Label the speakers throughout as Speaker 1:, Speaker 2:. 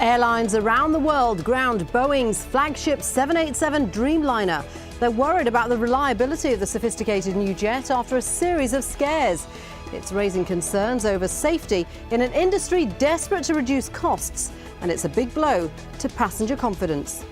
Speaker 1: Airlines around the world ground Boeing's flagship 787 Dreamliner. They're worried about the reliability of the sophisticated new jet after a series of scares. It's raising concerns over safety in an industry desperate to reduce costs, and it's a big blow to passenger confidence.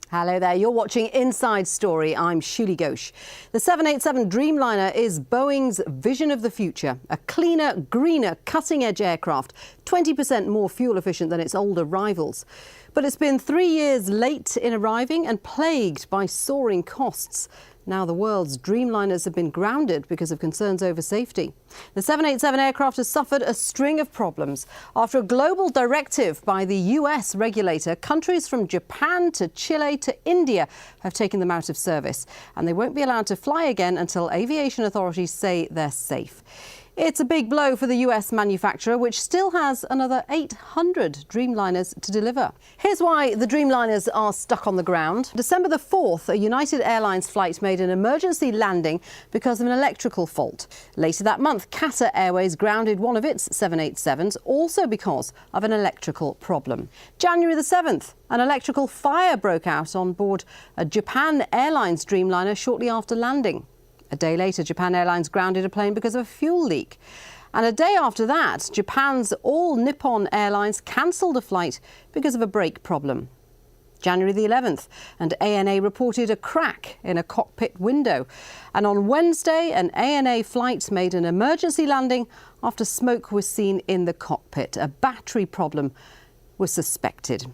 Speaker 1: Hello there, you're watching Inside Story. I'm Shuli Ghosh. The 787 Dreamliner is Boeing's vision of the future. A cleaner, greener, cutting-edge aircraft, 20% more fuel efficient than its older rivals. But it's been 3 years late in arriving and plagued by soaring costs. Now the world's Dreamliners have been grounded because of concerns over safety. The 787 aircraft has suffered a string of problems. After a global directive by the US regulator, countries from Japan to Chile to India have taken them out of service, and they won't be allowed to fly again until aviation authorities say they're safe. It's a big blow for the US manufacturer, which still has another 800 Dreamliners to deliver. Here's why the Dreamliners are stuck on the ground. December the 4th, a United Airlines flight made an emergency landing because of an electrical fault. Later that month, Qatar Airways grounded one of its 787s, also because of an electrical problem. January the 7th, an electrical fire broke out on board a Japan Airlines Dreamliner shortly after landing. A day later, Japan Airlines grounded a plane because of a fuel leak. And a day after that, Japan's All Nippon Airlines cancelled a flight because of a brake problem. January the 11th, and ANA reported a crack in a cockpit window. And on Wednesday, an ANA flight made an emergency landing after smoke was seen in the cockpit. A battery problem was suspected.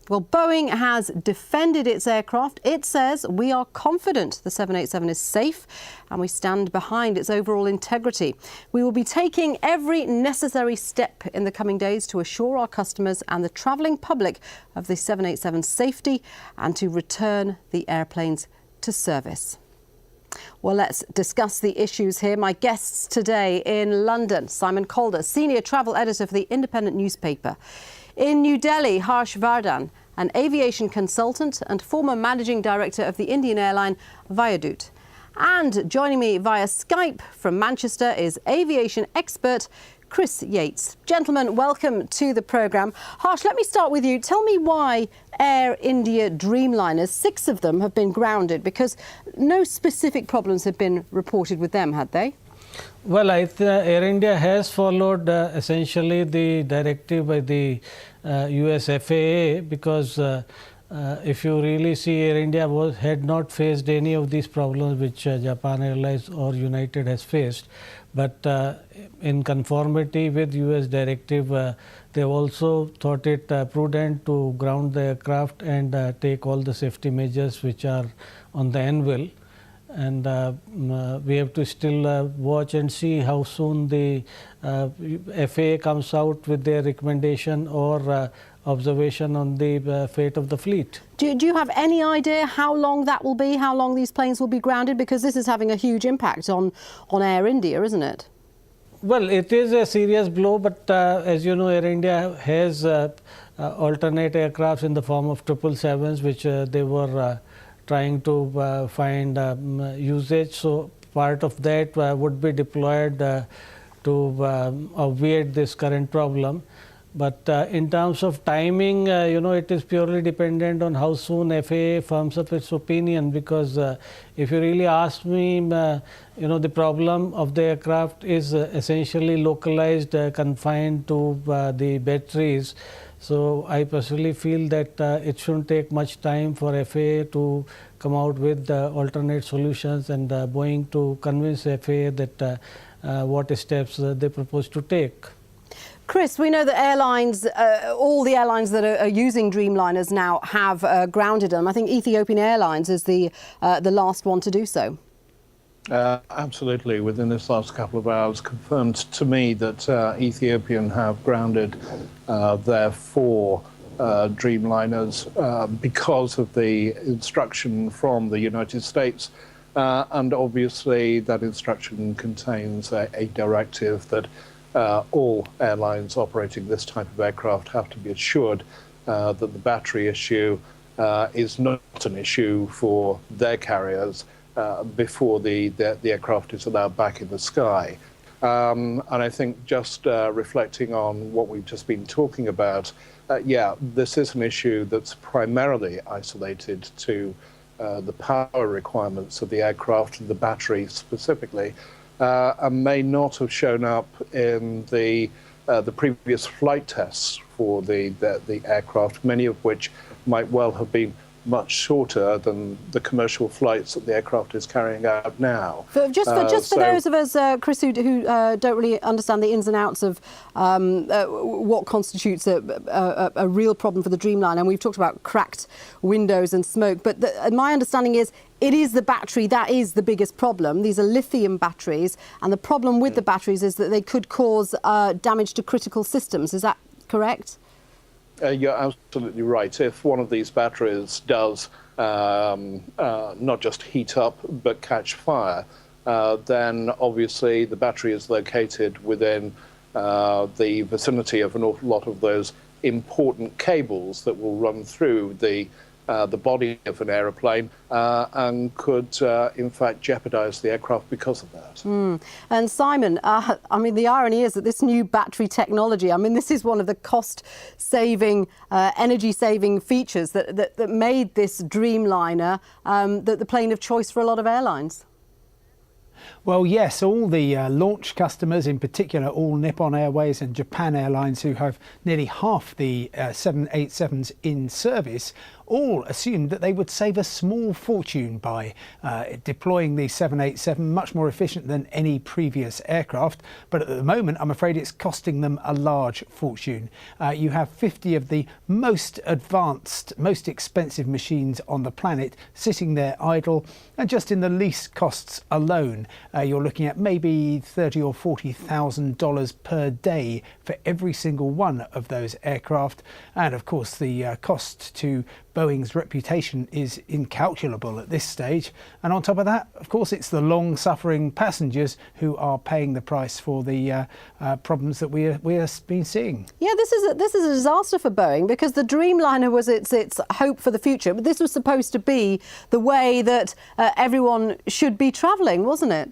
Speaker 1: Well, Boeing has defended its aircraft. It says, "We are confident the 787 is safe and we stand behind its overall integrity. We will be taking every necessary step in the coming days to assure our customers and the travelling public of the 787's safety and to return the airplanes to service." Well, let's discuss the issues here. My guests today in London, Simon Calder, Senior Travel Editor for the Independent newspaper. In New Delhi, Harsh Vardhan, an aviation consultant and former managing director of the Indian airline Viaduct. And joining me via Skype from Manchester is aviation expert Chris Yates. Gentlemen, welcome to the programme. Harsh, let me start with you. Tell me why Air India Dreamliners, 6 of them, have been grounded, because no specific problems have been reported with them, had they?
Speaker 2: Well, Air India has followed essentially the directive by the US FAA, because if you really see, Air India had not faced any of these problems which Japan Airlines or United has faced. But in conformity with US directive, they also thought it prudent to ground the aircraft and take all the safety measures which are on the anvil. And we have to still watch and see how soon the FAA comes out with their recommendation or observation on the fate of the fleet.
Speaker 1: Do you have any idea how long that will be, how long these planes will be grounded? Because this is having a huge impact on Air India, isn't it?
Speaker 2: Well, it is a serious blow, but as you know, Air India has alternate aircrafts in the form of 777s, which they were trying to find usage. So part of that would be deployed to obviate this current problem. But in terms of timing, it is purely dependent on how soon FAA firms up its opinion, because if you really ask me, the problem of the aircraft is essentially localized, confined to the batteries. So I personally feel that it shouldn't take much time for FAA to come out with alternate solutions and Boeing to convince FAA that what steps they propose to take.
Speaker 1: Chris, we know that airlines, all the airlines that are using Dreamliners now have grounded them. I think Ethiopian Airlines is the last one to do so.
Speaker 3: Absolutely. Within this last couple of hours, confirmed to me that Ethiopian have grounded their 4 Dreamliners because of the instruction from the United States. And obviously that instruction contains a directive that all airlines operating this type of aircraft have to be assured that the battery issue is not an issue for their carriers before the aircraft is allowed back in the sky. And I think just reflecting on what we've just been talking about, yeah, this is an issue that's primarily isolated to the power requirements of the aircraft, the battery specifically, and may not have shown up in the previous flight tests for the aircraft, many of which might well have been much shorter than the commercial flights that the aircraft is carrying out now.
Speaker 1: For those of us, Chris, who don't really understand the ins and outs of what constitutes a real problem for the Dreamliner, and we've talked about cracked windows and smoke, but my understanding is it is the battery that is the biggest problem. These are lithium batteries, and the problem with the batteries is that they could cause damage to critical systems. Is that correct?
Speaker 3: You're absolutely right. If one of these batteries does not just heat up but catch fire, then obviously the battery is located within the vicinity of an awful lot of those important cables that will run through the body of an aeroplane and could, in fact, jeopardize the aircraft because of that.
Speaker 1: And Simon, I mean, the irony is that this new battery technology, I mean, this is one of the cost-saving, energy-saving features that made this Dreamliner the plane of choice for a lot of airlines.
Speaker 4: Well, yes, all the launch customers, in particular all Nippon Airways and Japan Airlines, who have nearly half the 787s in service, all assumed that they would save a small fortune by deploying the 787, much more efficient than any previous aircraft. But at the moment, I'm afraid it's costing them a large fortune. You have 50 of the most advanced, most expensive machines on the planet sitting there idle, and just in the lease costs alone, you're looking at maybe $30,000 or $40,000 per day for every single one of those aircraft. And of course, the cost to Boeing's reputation is incalculable at this stage. And on top of that, of course, it's the long-suffering passengers who are paying the price for the problems that we have been seeing.
Speaker 1: Yeah, this is a disaster for Boeing, because the Dreamliner was its hope for the future. But this was supposed to be the way that everyone should be travelling, wasn't it?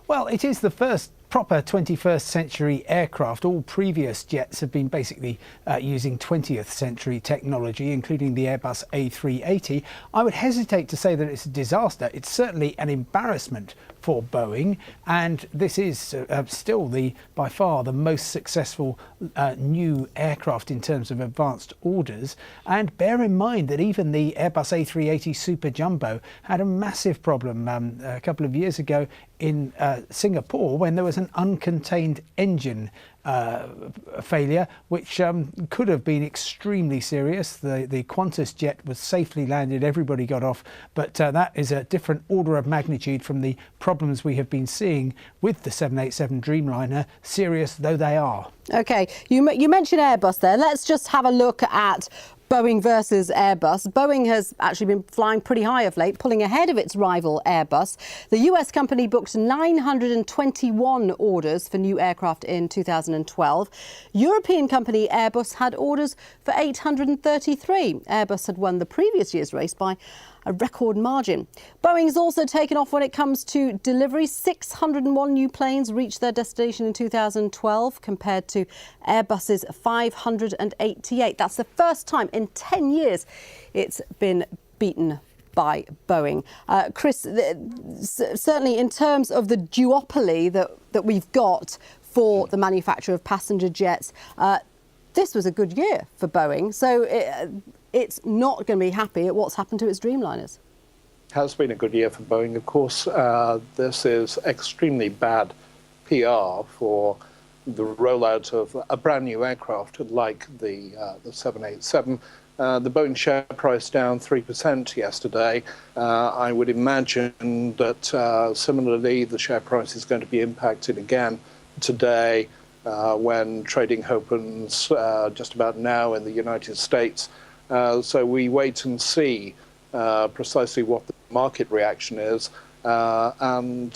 Speaker 4: Well, it is the first proper 21st century aircraft. All previous jets have been basically using 20th century technology, including the Airbus A380. I would hesitate to say that it's a disaster. It's certainly an embarrassment for Boeing, and this is still by far the most successful new aircraft in terms of advanced orders. And bear in mind that even the Airbus A380 Super Jumbo had a massive problem a couple of years ago in Singapore, when there was an uncontained engine failure, which could have been extremely serious. The Qantas jet was safely landed, everybody got off, but that is a different order of magnitude from the problems we have been seeing with the 787 Dreamliner, serious though they are. OK, you mentioned Airbus there. Let's just have a look at Boeing versus Airbus. Boeing has actually been flying pretty high of late, pulling ahead of its rival Airbus. The US company booked 921 orders for new aircraft in 2012. European company Airbus had orders for 833. Airbus had won the previous year's race by a record margin. Boeing's also taken off when it comes to delivery. 601 new planes reached their destination in 2012 compared to Airbus's 588. That's the first time in 10 years it's been beaten by Boeing. Chris, certainly in terms of the duopoly that we've got for the manufacture of passenger jets, this was a good year for Boeing. So it's not going to be happy at what's happened to its Dreamliners.
Speaker 3: Has been a good year for Boeing, of course. This is extremely bad PR for the rollout of a brand new aircraft like the 787. The Boeing share price down 3% yesterday. I would imagine that similarly the share price is going to be impacted again today when trading opens just about now in the United States. So we wait and see precisely what the market reaction is, and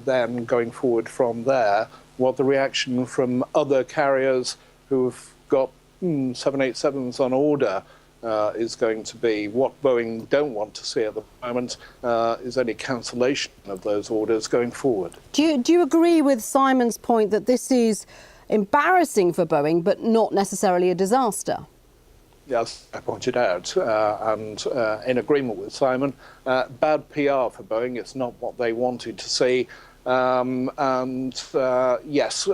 Speaker 3: then going forward from there, what the reaction from other carriers who've got 787s on order is going to be. What Boeing don't want to see at the moment is any cancellation of those orders going forward.
Speaker 1: Do you agree with Simon's point that this is embarrassing for Boeing, but not necessarily a disaster?
Speaker 3: Yes, I pointed out, and in agreement with Simon, bad PR for Boeing. It's not what they wanted to see. Yes,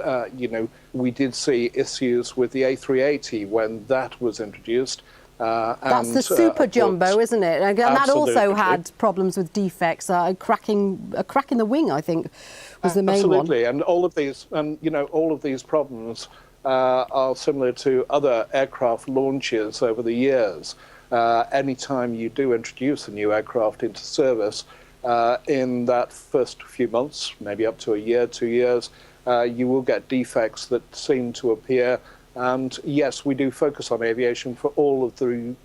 Speaker 3: we did see issues with the A380 when that was introduced.
Speaker 1: That's the super jumbo, isn't it? And that also had problems with defects. A crack in the wing, I think, was the main one.
Speaker 3: Absolutely, and all of these problems are similar to other aircraft launches over the years. Anytime you do introduce a new aircraft into service, in that first few months, maybe up to a year, 2 years, you will get defects that seem to appear. And yes, we do focus on aviation for all of the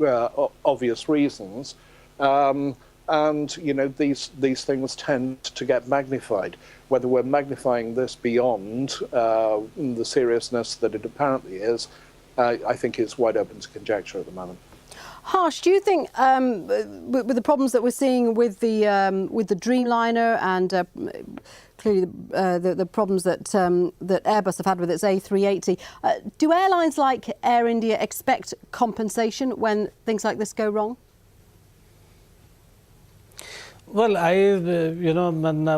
Speaker 3: obvious reasons. These things tend to get magnified. Whether we're magnifying this beyond the seriousness that it apparently is, I think is wide open to conjecture at the moment.
Speaker 1: Harsh, do you think with the problems that we're seeing with the Dreamliner and clearly the problems that Airbus have had with its A380, do airlines like Air India expect compensation when things like this go wrong?
Speaker 2: Well,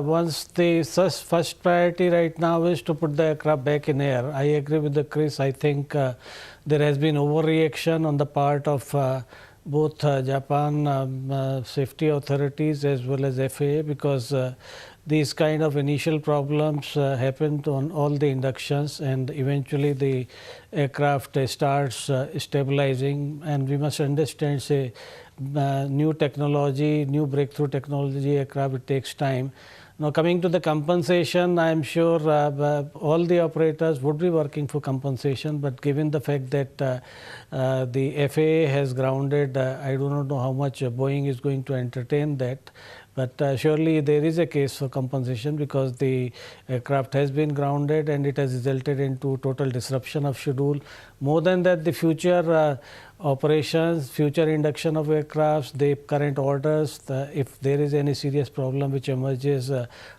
Speaker 2: once the first priority right now is to put the aircraft back in air. I agree with Chris. I think there has been overreaction on the part of both Japan safety authorities as well as FAA, because these kind of initial problems happened on all the inductions, and eventually the aircraft starts stabilizing. And we must understand, say, new technology, new breakthrough technology aircraft, it takes time. Now, coming to the compensation, I'm sure all the operators would be working for compensation, but given the fact that the FAA has grounded, I do not know how much Boeing is going to entertain that. But surely there is a case for compensation, because the aircraft has been grounded and it has resulted into total disruption of schedule. More than that, the future operations, future induction of aircrafts, the current orders, if there is any serious problem which emerges,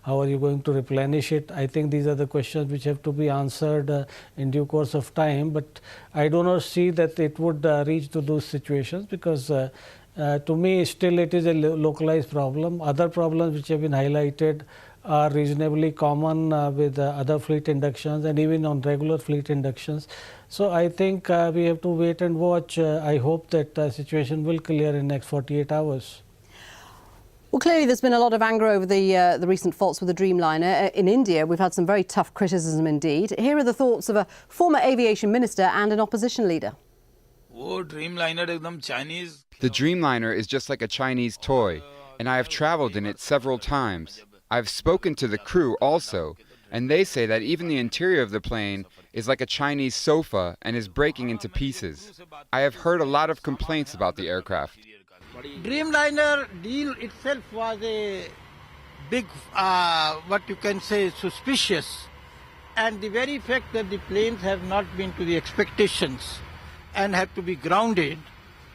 Speaker 2: how are you going to replenish it? I think these are the questions which have to be answered in due course of time. But I do not see that it would reach to those situations, because to me, still it is a localized problem. Other problems which have been highlighted are reasonably common with other fleet inductions and even on regular fleet inductions. So I think we have to wait and watch. I hope that the situation will clear in the next 48 hours.
Speaker 1: Well, clearly there's been a lot of anger over the recent faults with the Dreamliner. In India, we've had some very tough criticism indeed. Here are the thoughts of a former aviation minister and an opposition leader.
Speaker 5: The Dreamliner is just like a Chinese toy, and I have traveled in it several times. I've spoken to the crew also, and they say that even the interior of the plane is like a Chinese sofa and is breaking into pieces. I have heard a lot of complaints about the aircraft.
Speaker 6: Dreamliner deal itself was a big, what you can say, suspicious. And the very fact that the planes have not been to the expectations and have to be grounded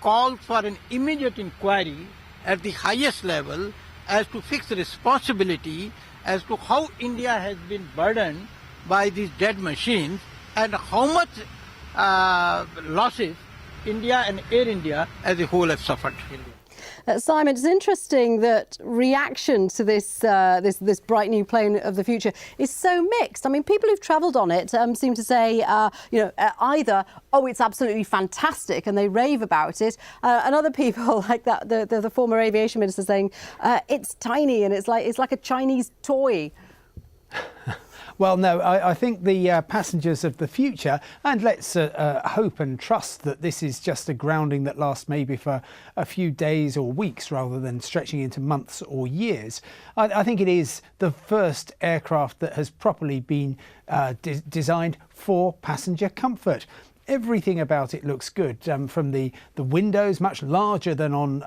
Speaker 6: calls for an immediate inquiry at the highest level as to fix the responsibility as to how India has been burdened by these dead machines and how much losses India and Air India as a whole have suffered.
Speaker 1: Simon, it's interesting that reaction to this bright new plane of the future is so mixed. I mean, people who've travelled on it seem to say, either, oh, it's absolutely fantastic, and they rave about it, and other people like that, the former aviation minister, saying it's tiny and it's like a Chinese toy.
Speaker 4: Well, no, I think the passengers of the future, and let's hope and trust that this is just a grounding that lasts maybe for a few days or weeks rather than stretching into months or years. I think it is the first aircraft that has properly been designed for passenger comfort. everything about it looks good, from the windows, much larger than on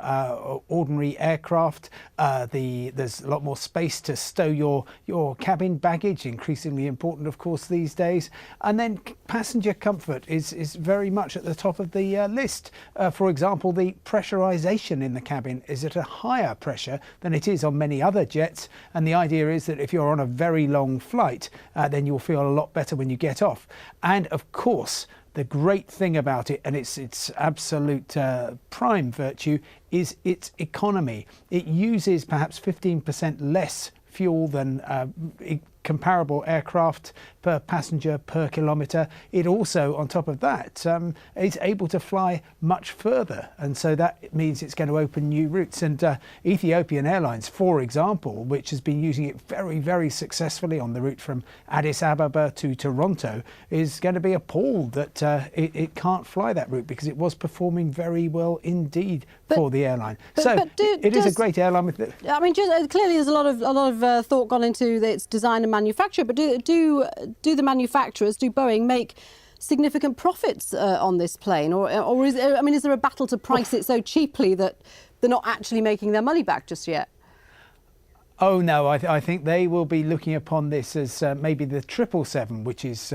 Speaker 4: ordinary aircraft. There's a lot more space to stow your cabin baggage, increasingly important, of course, these days. And then passenger comfort is very much at the top of the list. For example, the pressurization in the cabin is at a higher pressure than it is on many other jets. And the idea is that if you're on a very long flight, then you'll feel a lot better when you get off. And of course, the great thing about it, and its absolute prime virtue, is its economy. It uses perhaps 15% less fuel than comparable aircraft per passenger per kilometre. It also, on top of that, is able to fly much further, and so that means it's going to open new routes. And Ethiopian Airlines, for example, which has been using it very, very successfully on the route from Addis Ababa to Toronto, is going to be appalled that it can't fly that route, because it was performing very well indeed for the airline. It is a great airline.
Speaker 1: I mean, clearly there's a lot of thought gone into its design and manufacture, but do the manufacturers, do Boeing, make significant profits on this plane, or is there a battle to price it so cheaply that they're not actually making their money back just yet?
Speaker 4: Oh no, I think they will be looking upon this as maybe the 777, which is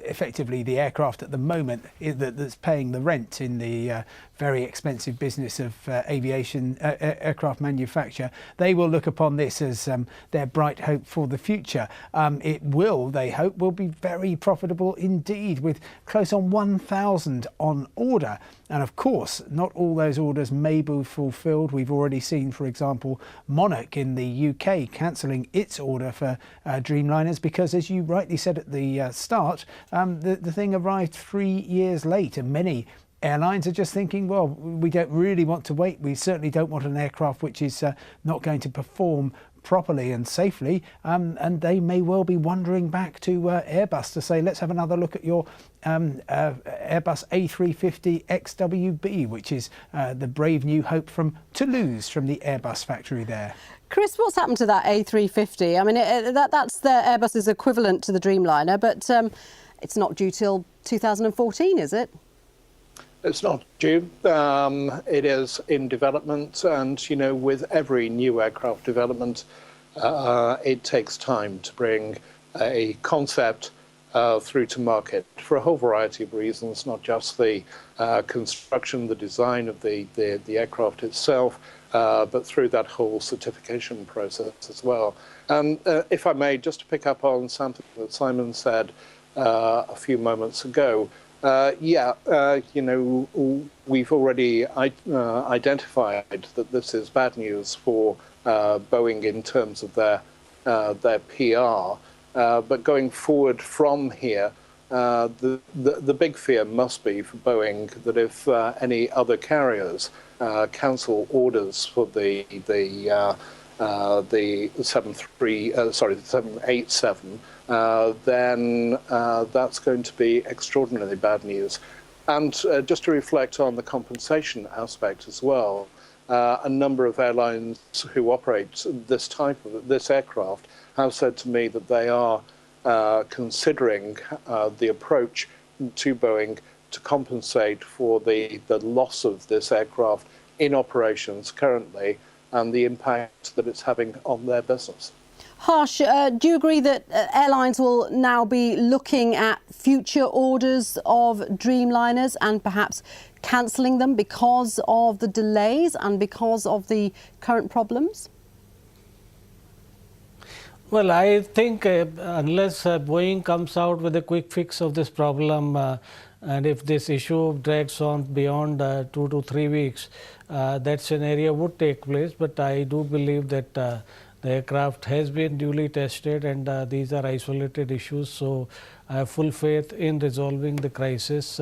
Speaker 4: effectively the aircraft at the moment that's paying the rent in the very expensive business of aviation aircraft manufacture. They will look upon this as their bright hope for the future. It will, they hope, will be very profitable indeed, with close on 1,000 on order. And of course, not all those orders may be fulfilled. We've already seen, for example, Monarch in the UK cancelling its order for Dreamliners because, as you rightly said at the start, the thing arrived 3 years late, and many airlines are just thinking, well, we don't really want to wait. We certainly don't want an aircraft which is not going to perform properly and safely, and they may well be wandering back to Airbus to say, let's have another look at your Airbus A350 XWB, which is the brave new hope from Toulouse, from the Airbus factory there.
Speaker 1: Chris, what's happened to that A350? I mean, that's the Airbus's equivalent to the Dreamliner, but it's not due till 2014, is it?
Speaker 3: It's not due. It is in development, and with every new aircraft development, it takes time to bring a concept through to market for a whole variety of reasons, not just the construction, the design of the aircraft itself, but through that whole certification process as well. And if I may, just to pick up on something that Simon said a few moments ago, we've already identified that this is bad news for Boeing in terms of their PR. But going forward from here, the big fear must be for Boeing that if any other carriers cancel orders for the 787, then that's going to be extraordinarily bad news. And just to reflect on the compensation aspect as well, a number of airlines who operate this aircraft have said to me that they are considering the approach to Boeing to compensate for the loss of this aircraft in operations currently and the impact that it's having on their business.
Speaker 1: Harsh, do you agree that airlines will now be looking at future orders of Dreamliners and perhaps cancelling them because of the delays and because of the current problems?
Speaker 2: Well, I think unless Boeing comes out with a quick fix of this problem, and if this issue drags on beyond 2 to 3 weeks, that scenario would take place. But I do believe that the aircraft has been duly tested, and these are isolated issues. So I have full faith in resolving the crisis.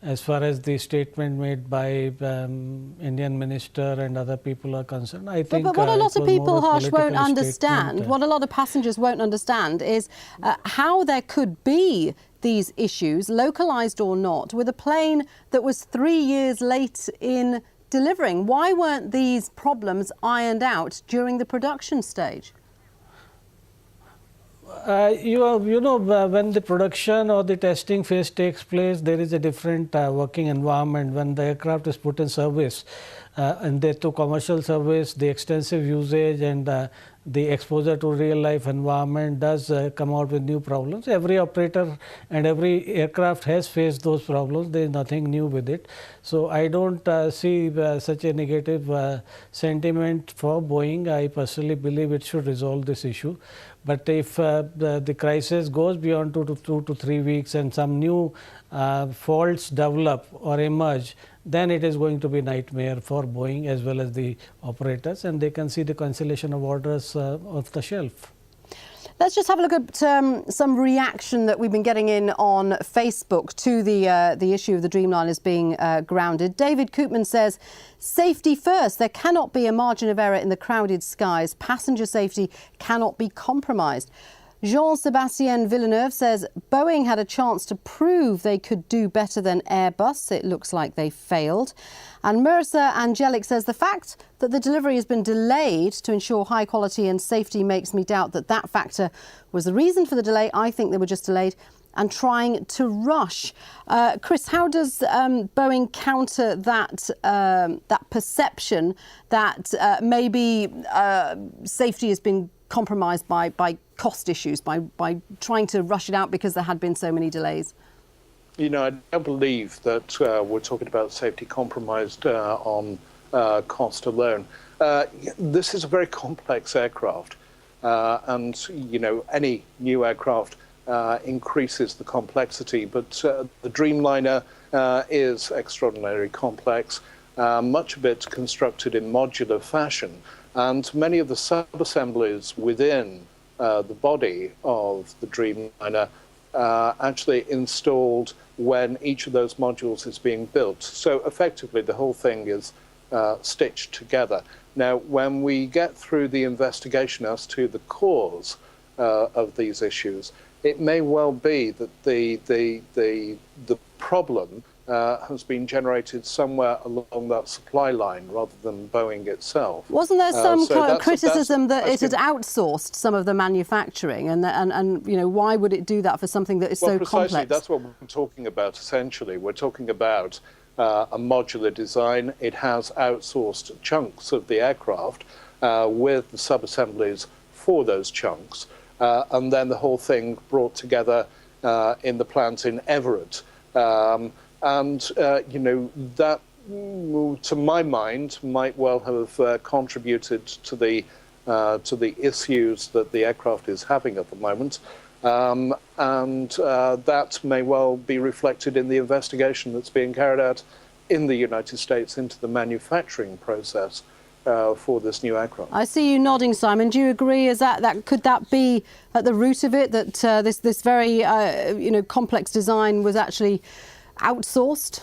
Speaker 2: As far as the statement made by Indian minister and other people are concerned, I think.
Speaker 1: But what a lot of people, Harsh, won't understand,
Speaker 2: statement.
Speaker 1: what a lot of passengers won't understand, is how there could be these issues, localised or not, with a plane that was 3 years late in delivering. Why weren't these problems ironed out during the production stage?
Speaker 2: When the production or the testing phase takes place, there is a different working environment. When the aircraft is put in service and to commercial service, the extensive usage and the exposure to real life environment does come out with new problems. Every operator and every aircraft has faced those problems. There is nothing new with it. So I don't see such a negative sentiment for Boeing. I personally believe it should resolve this issue. But if the crisis goes beyond 2 to 3 weeks and some new faults develop or emerge, then it is going to be a nightmare for Boeing as well as the operators, and they can see the cancellation of orders off the shelf.
Speaker 1: Let's just have a look at some reaction that we've been getting in on Facebook to the issue of the Dreamliners being grounded. David Koopman says, safety first. There cannot be a margin of error in the crowded skies. Passenger safety cannot be compromised. Jean-Sébastien Villeneuve says Boeing had a chance to prove they could do better than Airbus. It looks like they failed. And Mirza Angelic says the fact that the delivery has been delayed to ensure high quality and safety makes me doubt that that factor was the reason for the delay. I think they were just delayed and trying to rush. Chris, how does Boeing counter that perception that maybe safety has been compromised by cost issues, by trying to rush it out because there had been so many delays?
Speaker 3: I don't believe that we're talking about safety compromised on cost alone. This is a very complex aircraft, and any new aircraft increases the complexity, but the Dreamliner is extraordinarily complex, much of it constructed in modular fashion, and many of the sub-assemblies within the body of the Dreamliner actually installed when each of those modules is being built. So effectively the whole thing is stitched together. Now, when we get through the investigation as to the cause of these issues, it may well be that the problem has been generated somewhere along that supply line rather than Boeing itself.
Speaker 1: Wasn't there some criticism that it had outsourced some of the manufacturing, and why would it do that for something that is so complex?
Speaker 3: Well, precisely, that's what we're talking about essentially. We're talking about a modular design. It has outsourced chunks of the aircraft with the sub-assemblies for those chunks, and then the whole thing brought together in the plant in Everett. That, to my mind, might well have contributed to the issues that the aircraft is having at the moment, and that may well be reflected in the investigation that's being carried out in the United States into the manufacturing process for this new aircraft.
Speaker 1: I see you nodding, Simon. Do you agree? Could that be at the root of it, that this very complex design was actually outsourced?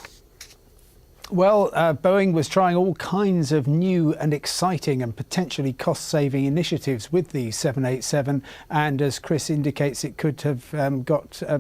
Speaker 4: Well, Boeing was trying all kinds of new and exciting and potentially cost-saving initiatives with the 787, and as Chris indicates, it could have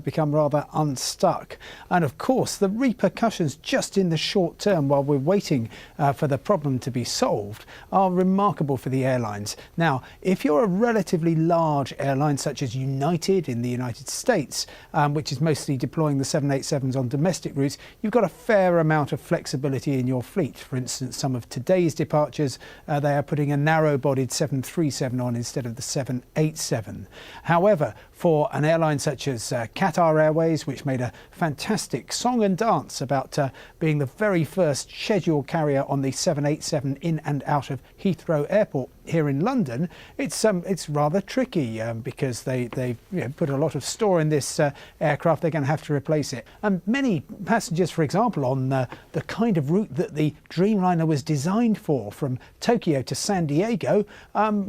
Speaker 4: become rather unstuck. And of course, the repercussions just in the short term, while we're waiting for the problem to be solved, are remarkable for the airlines. Now, if you're a relatively large airline such as United in the United States, which is mostly deploying the 787s on domestic routes, you've got a fair amount of flexibility in your fleet. For instance, some of today's departures, they are putting a narrow-bodied 737 on instead of the 787. However, for an airline such as Qatar Airways, which made a fantastic song and dance about being the very first scheduled carrier on the 787 in and out of Heathrow Airport here in London, it's rather tricky because they put a lot of store in this aircraft. They're going to have to replace it. And many passengers, for example, on the kind of route that the Dreamliner was designed for, from Tokyo to San Diego,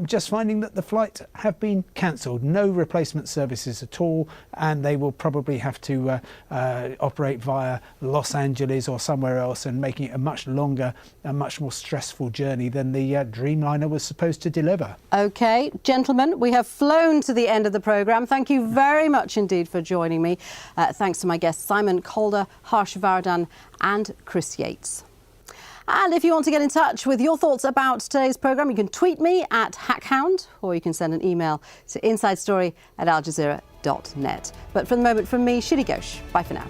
Speaker 4: just finding that the flights have been cancelled. No replacement services at all, and they will probably have to operate via Los Angeles or somewhere else, and making it a much longer, a much more stressful journey than the Dreamliner was supposed to deliver.
Speaker 1: OK, gentlemen, we have flown to the end of the programme. Thank you very much indeed for joining me. Thanks to my guests Simon Calder, Harsh Vardhan and Chris Yates. And if you want to get in touch with your thoughts about today's programme, you can tweet me at HackHound, or you can send an email to insidestory@aljazeera.net. But for the moment, from me, Shuli Ghosh. Bye for now.